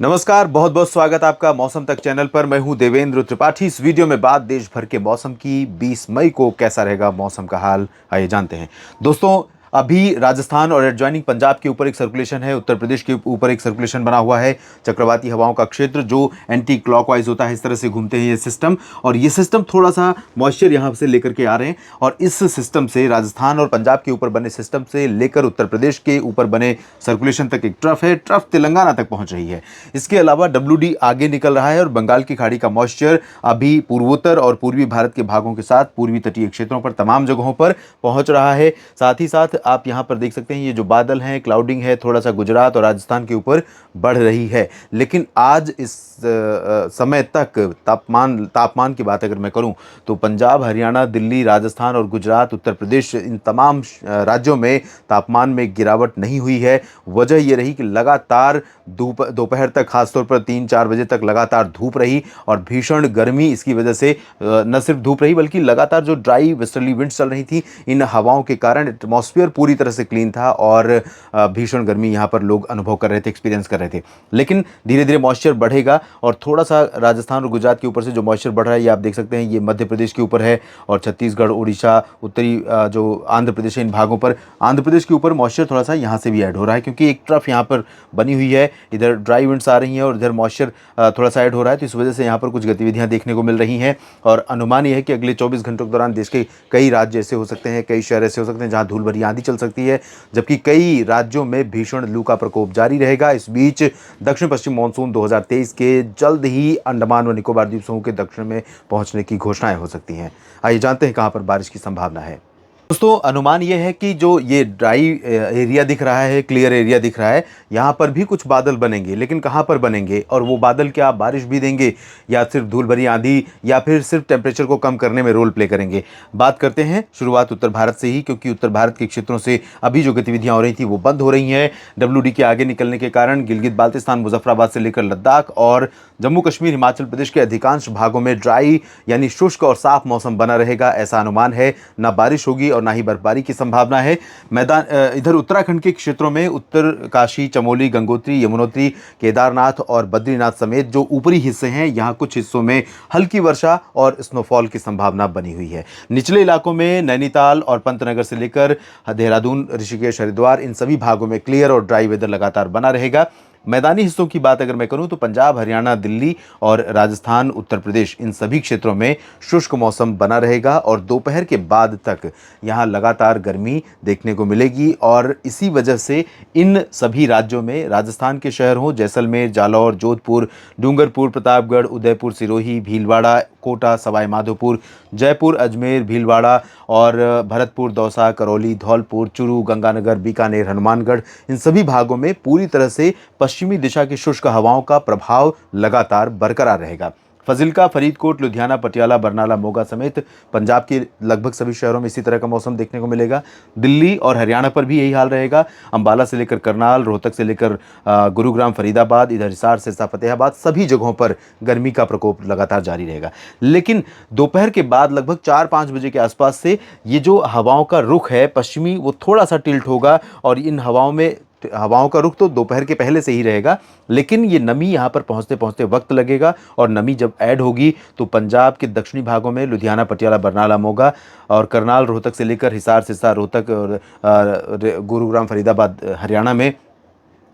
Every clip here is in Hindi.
नमस्कार, बहुत बहुत स्वागत आपका मौसम तक चैनल पर। मैं हूं देवेंद्र त्रिपाठी। इस वीडियो में बात देश भर के मौसम की। 20 मई को कैसा रहेगा मौसम का हाल, आइए जानते हैं। दोस्तों, अभी राजस्थान और एडजॉइनिंग पंजाब के ऊपर एक सर्कुलेशन है, उत्तर प्रदेश के ऊपर एक सर्कुलेशन बना हुआ है, चक्रवाती हवाओं का क्षेत्र जो एंटी क्लॉकवाइज होता है, इस तरह से घूमते हैं ये सिस्टम। और ये सिस्टम थोड़ा सा मॉइस्चर यहाँ से लेकर के आ रहे हैं, और इस सिस्टम से राजस्थान और पंजाब के ऊपर बने सिस्टम से लेकर उत्तर प्रदेश के ऊपर बने सर्कुलेशन तक एक ट्रफ है। ट्रफ तेलंगाना तक पहुंच रही है। इसके अलावा WD आगे निकल रहा है और बंगाल की खाड़ी का मॉइस्चर अभी पूर्वोत्तर और पूर्वी भारत के भागों के साथ पूर्वी तटीय क्षेत्रों पर तमाम जगहों पर पहुंच रहा है। साथ ही साथ आप यहां पर देख सकते हैं, ये जो बादल हैं, क्लाउडिंग है, थोड़ा सा गुजरात और राजस्थान के ऊपर बढ़ रही है। लेकिन आज इस समय तक तापमान की बात अगर मैं करूं तो पंजाब, हरियाणा, दिल्ली, राजस्थान और गुजरात, उत्तर प्रदेश, इन तमाम राज्यों में तापमान में गिरावट नहीं हुई है। वजह यह रही कि लगातार दोपहर तक, खासतौर पर 3-4 बजे तक लगातार धूप रही और भीषण गर्मी। इसकी वजह से न सिर्फ धूप रही बल्कि लगातार जो ड्राई वेस्टर्ली विंड्स चल रही थी, इन हवाओं के कारण एटमॉस्फेयर पूरी तरह से क्लीन था और भीषण गर्मी यहाँ पर लोग अनुभव कर रहे थे, एक्सपीरियंस कर रहे थे। लेकिन धीरे धीरे मॉइस्चर बढ़ेगा और थोड़ा सा राजस्थान और गुजरात के ऊपर से जो मॉइस्चर बढ़ रहा है, ये आप देख सकते हैं, ये मध्य प्रदेश के ऊपर है और छत्तीसगढ़, उड़ीसा, उत्तरी जो आंध्र प्रदेश है, इन भागों पर, आंध्र प्रदेश के ऊपर मॉइस्चर थोड़ा सा यहाँ से भी ऐड हो रहा है, क्योंकि एक ट्रफ यहाँ पर बनी हुई है। इधर ड्राई विंड्स आ रही हैं और इधर मॉइस्चर थोड़ा सा ऐड हो रहा है, तो इस वजह से यहाँ पर कुछ गतिविधियाँ देखने को मिल रही हैं। और अनुमान यह है कि अगले 24 घंटों के दौरान देश के कई राज्य ऐसे हो सकते हैं, कई शहर ऐसे हो सकते हैं जहाँ धूल भरी आंधी चल सकती है, जबकि कई राज्यों में भीषण लू का प्रकोप जारी रहेगा। इस बीच दक्षिण पश्चिम मानसून 2023 के जल्द ही अंडमान व निकोबार द्वीप समूह के दक्षिण में पहुंचने की घोषणाएं हो सकती हैं। आइए जानते हैं कहां पर बारिश की संभावना है। दोस्तों, अनुमान यह है कि जो ये ड्राई एरिया दिख रहा है, क्लियर एरिया दिख रहा है, यहाँ पर भी कुछ बादल बनेंगे। लेकिन कहाँ पर बनेंगे और वो बादल क्या बारिश भी देंगे या सिर्फ धूल भरी आंधी या फिर सिर्फ टेम्परेचर को कम करने में रोल प्ले करेंगे। बात करते हैं शुरुआत उत्तर भारत से ही, क्योंकि उत्तर भारत के क्षेत्रों से अभी जो गतिविधियाँ हो रही थी वो बंद हो रही हैं। WD के आगे निकलने के कारण गिलगित बाल्तिस्तान, मुजफ्फराबाद से लेकर लद्दाख और जम्मू कश्मीर, हिमाचल प्रदेश के अधिकांश भागों में ड्राई यानी शुष्क और साफ मौसम बना रहेगा, ऐसा अनुमान है। ना बारिश होगी और ना ही बर्फबारी की संभावना है। इधर उत्तराखंड के क्षेत्रों में उत्तर काशी, चमोली, गंगोत्री, यमुनोत्री, केदारनाथ और बद्रीनाथ समेत जो ऊपरी हिस्से हैं, यहाँ कुछ हिस्सों में हल्की वर्षा और स्नोफॉल की संभावना बनी हुई है। निचले इलाकों में नैनीताल और पंतनगर से लेकर देहरादून, ऋषिकेश, हरिद्वार, इन सभी भागों में क्लियर और ड्राई वेदर लगातार बना रहेगा। मैदानी हिस्सों की बात अगर मैं करूं तो पंजाब, हरियाणा, दिल्ली और राजस्थान, उत्तर प्रदेश, इन सभी क्षेत्रों में शुष्क मौसम बना रहेगा और दोपहर के बाद तक यहां लगातार गर्मी देखने को मिलेगी। और इसी वजह से इन सभी राज्यों में, राजस्थान के शहर हों जैसलमेर, जालौर, जोधपुर, डूंगरपुर, प्रतापगढ़, उदयपुर, सिरोही, भीलवाड़ा, कोटा, सवाई माधोपुर, जयपुर, अजमेर, भीलवाड़ा और भरतपुर, दौसा, करौली, धौलपुर, चूरू, गंगानगर, बीकानेर, हनुमानगढ़, इन सभी भागों में पूरी तरह से पश्चिमी दिशा की शुष्क हवाओं का प्रभाव लगातार बरकरार रहेगा। फाजिल्का, फरीदकोट, लुधियाना, पटियाला, बरनाला, मोगा समेत पंजाब के लगभग सभी शहरों में इसी तरह का मौसम देखने को मिलेगा। दिल्ली और हरियाणा पर भी यही हाल रहेगा। अंबाला से लेकर करनाल, रोहतक से लेकर गुरुग्राम, फरीदाबाद, इधर हिसार, सिरसा, फतेहाबाद, सभी जगहों पर गर्मी का प्रकोप लगातार जारी रहेगा। लेकिन दोपहर के बाद लगभग 4-5 बजे के आसपास से ये जो हवाओं का रुख है पश्चिमी, वो थोड़ा सा टिल्ट होगा और इन हवाओं का रुख तो दोपहर के पहले से ही रहेगा, लेकिन ये नमी यहाँ पर पहुँचते पहुँचते वक्त लगेगा। और नमी जब ऐड होगी तो पंजाब के दक्षिणी भागों में लुधियाना, पटियाला, बरनाला, मोगा और करनाल, रोहतक से लेकर हिसार, सिरसा, रोहतक और गुरुग्राम, फरीदाबाद, हरियाणा में,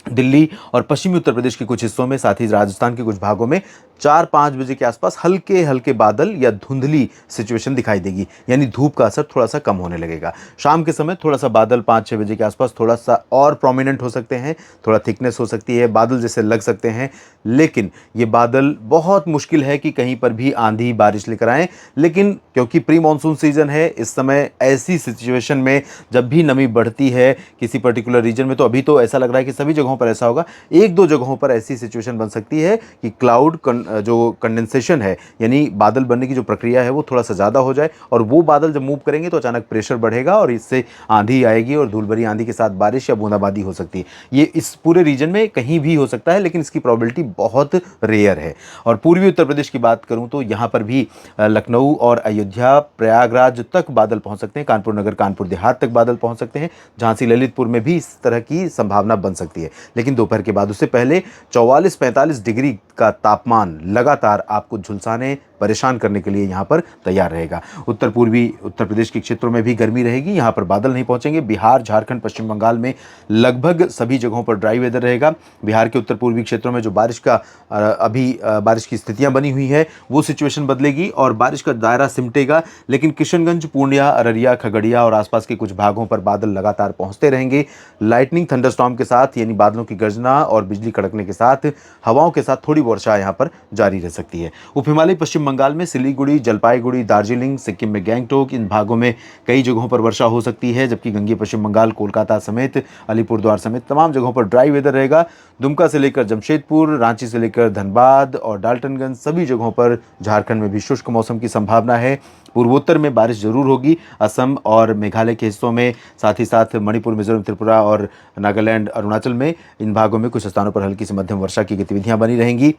दिल्ली और पश्चिमी उत्तर प्रदेश के कुछ हिस्सों में, साथ ही राजस्थान के कुछ भागों में 4-5 बजे के आसपास हल्के हल्के बादल या धुंधली सिचुएशन दिखाई देगी, यानी धूप का असर थोड़ा सा कम होने लगेगा। शाम के समय थोड़ा सा बादल 5-6 बजे के आसपास थोड़ा सा और प्रोमिनेंट हो सकते हैं, थोड़ा थिकनेस हो सकती है, बादल जैसे लग सकते हैं। लेकिन ये बादल बहुत मुश्किल है कि कहीं पर भी आंधी बारिश लेकर आएँ। लेकिन क्योंकि प्री मानसून सीजन है, इस समय ऐसी सिचुएशन में जब भी नमी बढ़ती है किसी पर्टिकुलर रीजन में, तो अभी तो ऐसा लग रहा है कि सभी जगहों पर ऐसा होगा, 1-2 जगहों पर ऐसी सिचुएशन बन सकती है कि क्लाउड जो कंडेंसेशन है, यानी बादल बनने की जो प्रक्रिया है वो थोड़ा सा ज़्यादा हो जाए और वो बादल जब मूव करेंगे तो अचानक प्रेशर बढ़ेगा और इससे आंधी आएगी और धूल भरी आंधी के साथ बारिश या बूंदाबांदी हो सकती है। ये इस पूरे रीजन में कहीं भी हो सकता है, लेकिन इसकी प्रोबेबिलिटी बहुत रेयर है। और पूर्वी उत्तर प्रदेश की बात करूं तो यहाँ पर भी लखनऊ और अयोध्या, प्रयागराज तक बादल पहुँच सकते हैं, कानपुर नगर, कानपुर देहात तक बादल पहुँच सकते हैं, झांसी, ललितपुर में भी इस तरह की संभावना बन सकती है। लेकिन दोपहर के बाद उससे पहले 44-45 डिग्री का तापमान लगातार आपको झुलसाने, परेशान करने के लिए यहाँ पर तैयार रहेगा। उत्तर पूर्वी उत्तर प्रदेश के क्षेत्रों में भी गर्मी रहेगी, यहाँ पर बादल नहीं पहुँचेंगे। बिहार, झारखंड, पश्चिम बंगाल में लगभग सभी जगहों पर ड्राई वेदर रहेगा। बिहार के उत्तर पूर्वी क्षेत्रों में जो बारिश की स्थितियाँ बनी हुई है वो सिचुएशन बदलेगी और बारिश का दायरा सिमटेगा, लेकिन किशनगंज, पूर्णिया, अररिया, खगड़िया और आसपास के कुछ भागों पर बादल लगातार पहुँचते रहेंगे। लाइटनिंग, थंडरस्टॉर्म के साथ, यानी बादलों की गर्जना और बिजली कड़कने के साथ हवाओं के साथ थोड़ी वर्षा यहाँ पर जारी रह सकती है। उप हिमालयी पश्चिम बंगाल में सिलीगुड़ी, जलपाईगुड़ी, दार्जिलिंग, सिक्किम में गैंगटोक, इन भागों में कई जगहों पर वर्षा हो सकती है, जबकि गंगीय पश्चिम बंगाल, कोलकाता समेत, अलीपुरद्वार समेत तमाम जगहों पर ड्राई वेदर रहेगा। दुमका से लेकर जमशेदपुर, रांची से लेकर धनबाद और डाल्टनगंज सभी जगहों पर झारखंड में भी शुष्क मौसम की संभावना है। पूर्वोत्तर में बारिश जरूर होगी, असम और मेघालय के हिस्सों में, साथ ही साथ मणिपुर, मिजोरम, त्रिपुरा और नागालैंड, अरुणाचल में, इन भागों में कुछ स्थानों पर हल्की से मध्यम वर्षा की गतिविधियां बनी रहेंगी।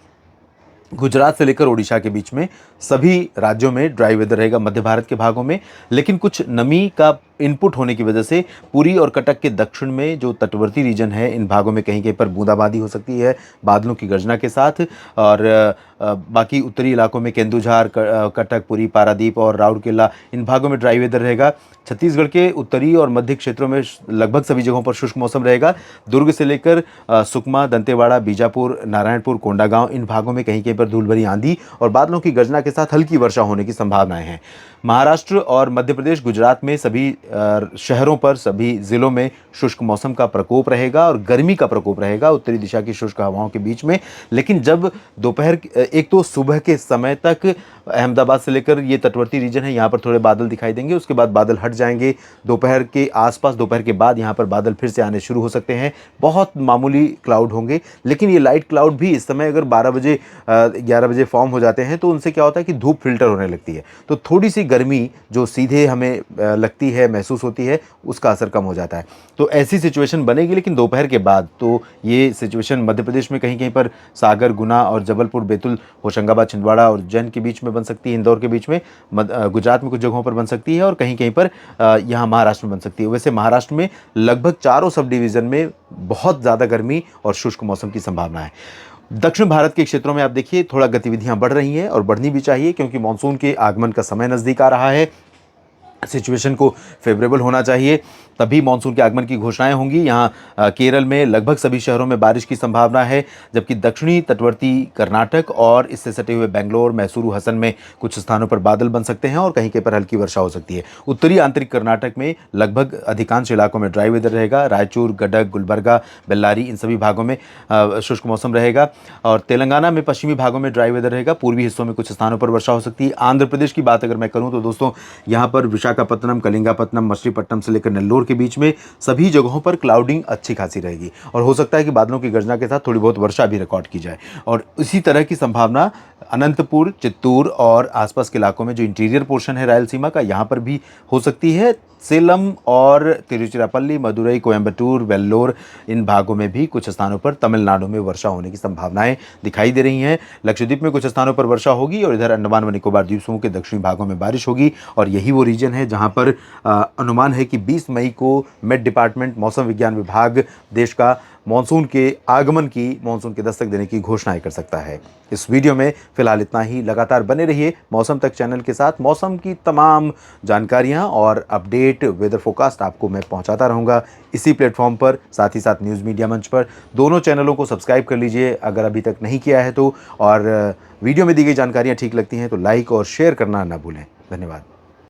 गुजरात से लेकर ओडिशा के बीच में सभी राज्यों में ड्राई वेदर रहेगा, मध्य भारत के भागों में, लेकिन कुछ नमी का इनपुट होने की वजह से पुरी और कटक के दक्षिण में जो तटवर्ती रीजन है, इन भागों में कहीं कहीं पर बूंदाबांदी हो सकती है बादलों की गर्जना के साथ। और बाकी उत्तरी इलाकों में केंदुझार, कटक, पुरी, पारादीप और राउरकेला, इन भागों में ड्राई वेदर रहेगा। छत्तीसगढ़ के उत्तरी और मध्य क्षेत्रों में लगभग सभी जगहों पर शुष्क मौसम रहेगा। दुर्ग से लेकर सुकमा, दंतेवाड़ा, बीजापुर, नारायणपुर, कोंडागांव, इन भागों में कहीं कहीं पर धूल भरी आंधी और बादलों की गर्जना के साथ हल्की वर्षा होने की संभावनाएं हैं। महाराष्ट्र और मध्य प्रदेश, गुजरात में सभी शहरों पर, सभी जिलों में शुष्क मौसम का प्रकोप रहेगा और गर्मी का प्रकोप रहेगा उत्तरी दिशा की शुष्क हवाओं के बीच में। लेकिन जब दोपहर, एक तो सुबह के समय तक अहमदाबाद से लेकर ये तटवर्ती रीजन है, यहाँ पर थोड़े बादल दिखाई देंगे, उसके बाद बादल हट जाएंगे। दोपहर के आसपास, दोपहर के बाद यहाँ पर बादल फिर से आने शुरू हो सकते हैं। बहुत मामूली क्लाउड होंगे, लेकिन ये लाइट क्लाउड भी इस समय अगर 12 बजे 11 बजे फॉर्म हो जाते हैं तो उनसे क्या होता है कि धूप फिल्टर होने लगती है, तो थोड़ी सी गर्मी जो सीधे हमें लगती है, महसूस होती है, उसका असर कम हो जाता है। तो ऐसी सिचुएशन बनेगी, लेकिन दोपहर के बाद तो ये सिचुएशन मध्य प्रदेश में कहीं कहीं पर सागर, गुना और जबलपुर, बैतूल, होशंगाबाद, छिंदवाड़ा और उज्जैन के बीच में बन सकती है, इंदौर के बीच में, गुजरात में कुछ जगहों पर बन सकती है और कहीं कहीं पर यहाँ महाराष्ट्र में बन सकती है। वैसे महाराष्ट्र में लगभग चारों सब डिवीज़न में बहुत ज़्यादा गर्मी और शुष्क मौसम की संभावना है। दक्षिण भारत के क्षेत्रों में आप देखिए थोड़ा गतिविधियां बढ़ रही हैं और बढ़नी भी चाहिए, क्योंकि मानसून के आगमन का समय नज़दीक आ रहा है। सिचुएशन को फेवरेबल होना चाहिए, तभी मानसून के आगमन की घोषणाएं होंगी। यहाँ केरल में लगभग सभी शहरों में बारिश की संभावना है, जबकि दक्षिणी तटवर्ती कर्नाटक और इससे सटे हुए बेंगलोर, मैसूरू, हसन में कुछ स्थानों पर बादल बन सकते हैं और कहीं कहीं पर हल्की वर्षा हो सकती है। उत्तरी आंतरिक कर्नाटक में लगभग अधिकांश इलाकों में ड्राई वेदर रहेगा। रायचूर, गडक, गुलबर्गा, बेल्लारी, इन सभी भागों में शुष्क मौसम रहेगा और तेलंगाना में पश्चिमी भागों में ड्राई वेदर रहेगा। पूर्वी हिस्सों में कुछ स्थानों पर वर्षा हो सकती है। आंध्र प्रदेश की बात अगर मैं करूँ तो दोस्तों, यहाँ पर विशाखापत्तनम, कलिंगापत्तनम, मछलीपट्टनम से लेकर नेल्लोर के बीच में सभी जगहों पर क्लाउडिंग अच्छी खासी रहेगी और हो सकता है कि बादलों की गर्जना के साथ थोड़ी बहुत वर्षा भी रिकॉर्ड की जाए। और इसी तरह की संभावना अनंतपुर, चित्तूर और आसपास के इलाकों में जो इंटीरियर पोर्शन है रायलसीमा का, यहाँ पर भी हो सकती है। सेलम और तिरुचिरापल्ली, मदुरई, कोयम्बटूर, वेल्लोर, इन भागों में भी कुछ स्थानों पर तमिलनाडु में वर्षा होने की संभावनाएं दिखाई दे रही हैं। लक्षद्वीप में कुछ स्थानों पर वर्षा होगी और इधर अंडमान व निकोबार द्वीप समूह के दक्षिणी भागों में बारिश होगी और यही वो रीजन है जहां पर अनुमान है कि 20 मई को मेट डिपार्टमेंट, मौसम विज्ञान विभाग देश का मानसून के आगमन की, मानसून के दस्तक देने की घोषणाएं कर सकता है। इस वीडियो में फिलहाल इतना ही। लगातार बने रहिए मौसम तक चैनल के साथ। मौसम की तमाम जानकारियां और अपडेट, वेदर फोरकास्ट आपको मैं पहुंचाता रहूंगा इसी प्लेटफॉर्म पर, साथ ही साथ न्यूज़ मीडिया मंच पर। दोनों चैनलों को सब्सक्राइब कर लीजिए अगर अभी तक नहीं किया है तो, और वीडियो में दी गई जानकारियाँ ठीक लगती हैं तो लाइक और शेयर करना ना भूलें। धन्यवाद।